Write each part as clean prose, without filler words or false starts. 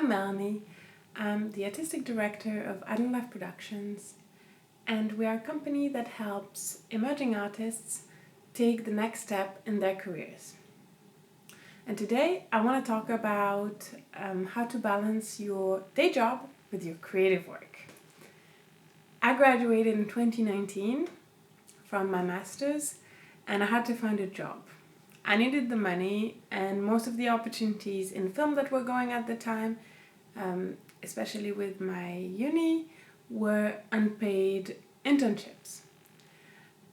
I'm Melanie. I'm the artistic director of Island Life Productions, and we are a company that helps emerging artists take the next step in their careers. And today I want to talk about how to balance your day job with your creative work. I graduated in 2019 from my master's, and I had to find a job. I needed the money, and most of the opportunities in film that were going at the time, especially with my uni, were unpaid internships.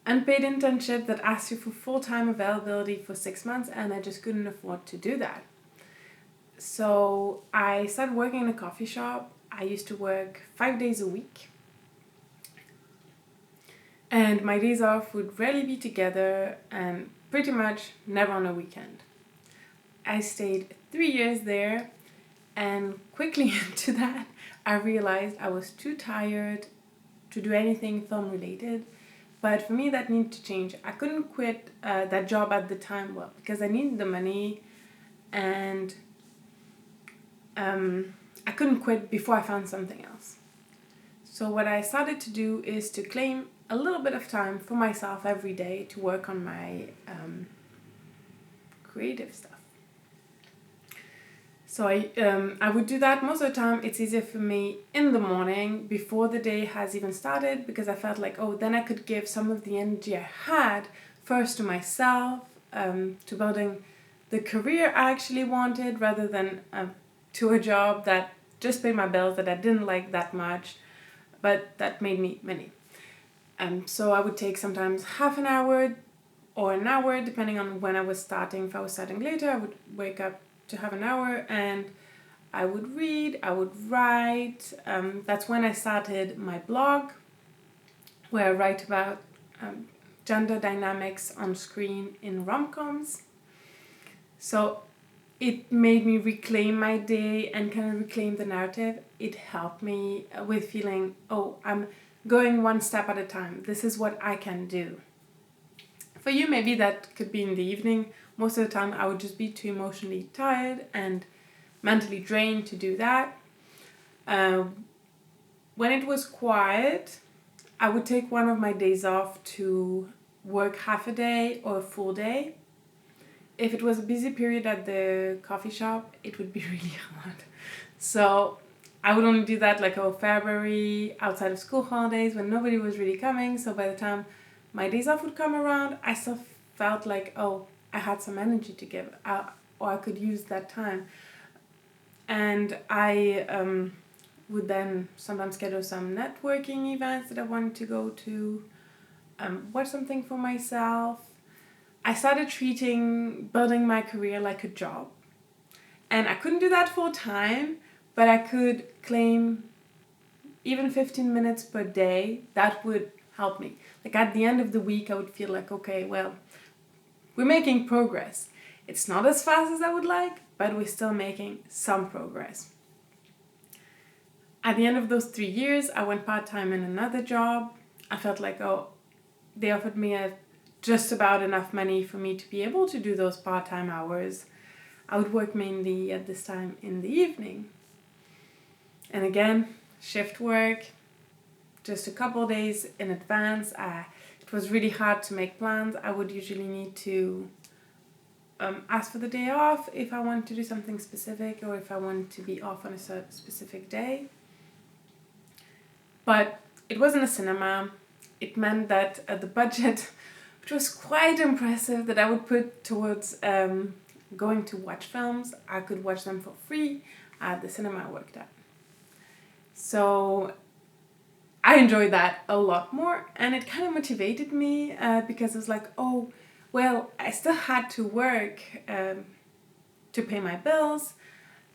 Unpaid internship that asked you for full-time availability for 6 months, and I just couldn't afford to do that. So I started working in a coffee shop. I used to work 5 days a week. And my days off would rarely be together and pretty much never on a weekend. I stayed 3 years there, and quickly into that I realized I was too tired to do anything film related. But for me that needed to change. I couldn't quit that job at the time, because I needed the money, and I couldn't quit before I found something else. So what I started to do is to claim a little bit of time for myself every day to work on my creative stuff. So I would do that most of the time. It's easier for me in the morning before the day has even started, because I felt like, then I could give some of the energy I had first to myself, to building the career I actually wanted, rather than to a job that just paid my bills, that I didn't like that much, but that made me money. So I would take sometimes half an hour or an hour, depending on when I was starting. If I was starting later, I would wake up to have an hour, and I would read, I would write. That's when I started my blog, where I write about gender dynamics on screen in rom-coms. So it made me reclaim my day and kind of reclaim the narrative. It helped me with feeling, I'm going one step at a time. This is what I can do. For you, maybe that could be in the evening. Most of the time I would just be too emotionally tired and mentally drained to do that. When it was quiet, I would take one of my days off to work half a day or a full day. If it was a busy period at the coffee shop, it would be really hard. So I would only do that like February, outside of school holidays, when nobody was really coming. So by the time my days off would come around, I still felt like, I had some energy to give, or I could use that time. And I would then sometimes schedule some networking events that I wanted to go to, watch something for myself. I started treating building my career like a job. And I couldn't do that full time, but I could claim even 15 minutes per day. That would help me. Like at the end of the week, I would feel like, we're making progress. It's not as fast as I would like, but we're still making some progress. At the end of those 3 years, I went part-time in another job. I felt like, they offered me just about enough money for me to be able to do those part-time hours. I would work mainly at this time in the evening. And again, shift work, just a couple days in advance. It was really hard to make plans. I would usually need to ask for the day off if I wanted to do something specific, or if I wanted to be off on a specific day. But it wasn't a cinema. It meant that the budget, which was quite impressive, that I would put towards going to watch films, I could watch them for free at the cinema I worked at. So I enjoyed that a lot more, and it kind of motivated me because it was like, I still had to work to pay my bills,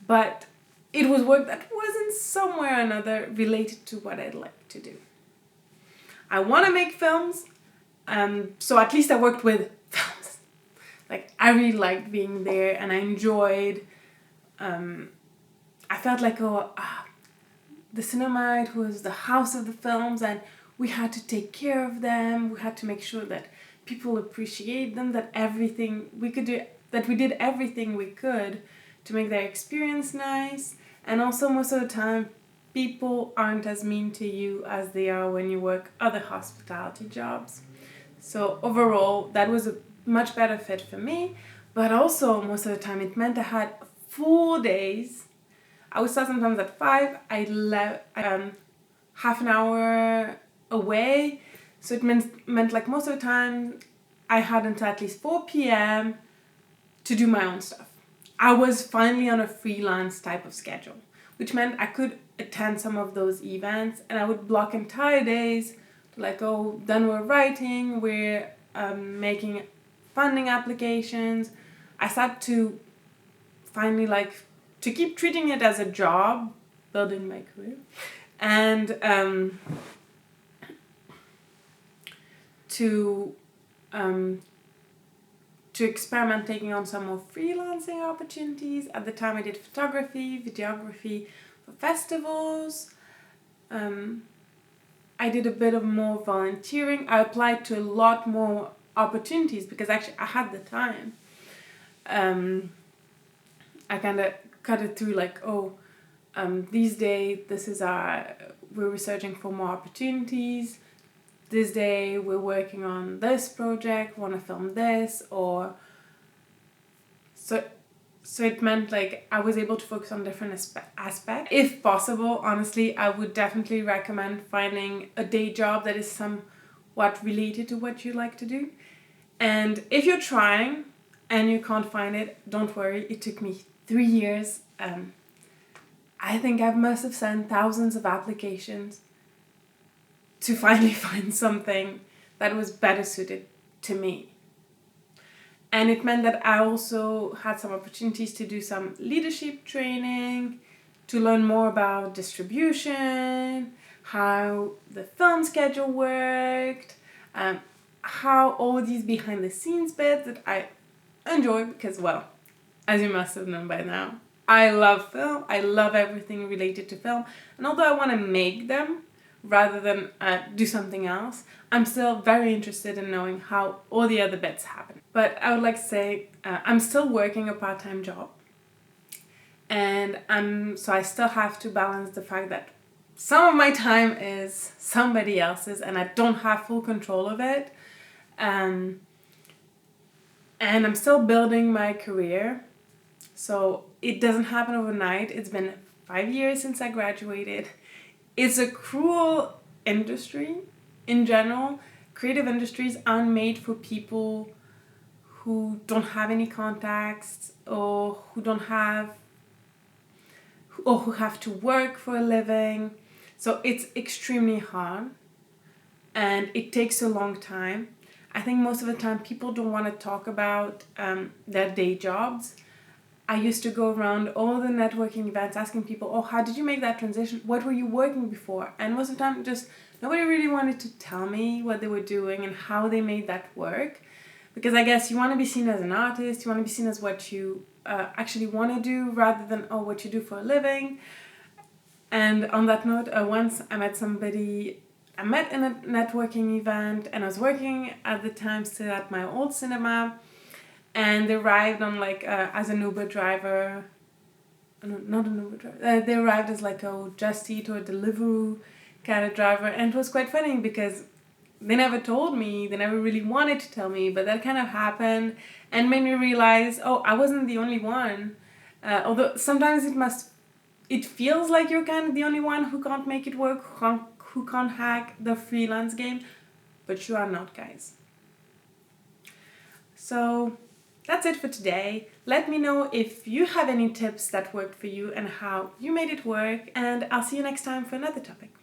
but it was work that wasn't somewhere or another related to what I'd like to do. I want to make films, so at least I worked with films. Like, I really liked being there, and I enjoyed, I felt like, the cinema, it was the house of the films, and we had to take care of them. We had to make sure that people appreciate them, that we did everything we could to make their experience nice. And also most of the time, people aren't as mean to you as they are when you work other hospitality jobs. So overall, that was a much better fit for me. But also, most of the time, it meant I had full days. I would start sometimes at 5. I left half an hour away. So it meant like most of the time, I had until at least 4 p.m. to do my own stuff. I was finally on a freelance type of schedule, which meant I could attend some of those events, and I would block entire days to like, oh, then we're writing, we're making funding applications. I started to finally like to keep treating it as a job, building my career, and to experiment taking on some more freelancing opportunities. At the time I did photography, videography for festivals. I did a bit of more volunteering. I applied to a lot more opportunities because actually I had the time. I kind of cut it through like, these days we're researching for more opportunities. This day we're working on this project, want to film this, or so it meant like I was able to focus on different aspects. If possible, honestly, I would definitely recommend finding a day job that is somewhat related to what you like to do. And if you're trying and you can't find it, don't worry. It took me 3 years. I think I must have sent thousands of applications to finally find something that was better suited to me. And it meant that I also had some opportunities to do some leadership training, to learn more about distribution, how the film schedule worked, how all these behind the scenes bits that I enjoy because, well, as you must have known by now, I love film. I love everything related to film. And although I want to make them, rather than do something else, I'm still very interested in knowing how all the other bits happen. But I would like to say I'm still working a part-time job, and so I still have to balance the fact that some of my time is somebody else's and I don't have full control of it, and I'm still building my career, so it doesn't happen overnight. It's been 5 years since I graduated. It's a cruel industry in general. Creative industries aren't made for people who don't have any contacts or who have to work for a living. So it's extremely hard and it takes a long time. I think most of the time people don't want to talk about their day jobs. I used to go around all the networking events asking people, oh, how did you make that transition? What were you working before? And most of the time, just nobody really wanted to tell me what they were doing and how they made that work. Because I guess you want to be seen as an artist, you want to be seen as what you actually want to do rather than, oh, what you do for a living. And on that note, once I met in a networking event, and I was working at the time still at my old cinema. And they arrived on like as an Uber driver, no, not an Uber driver. They arrived as like a Just Eat or Deliveroo kind of driver, and it was quite funny because they never told me, they never really wanted to tell me, but that kind of happened and made me realize, oh, I wasn't the only one. Although sometimes it feels like you're kind of the only one who can't make it work, who can't hack the freelance game, but you are not, guys. So that's it for today. Let me know if you have any tips that worked for you and how you made it work, and I'll see you next time for another topic.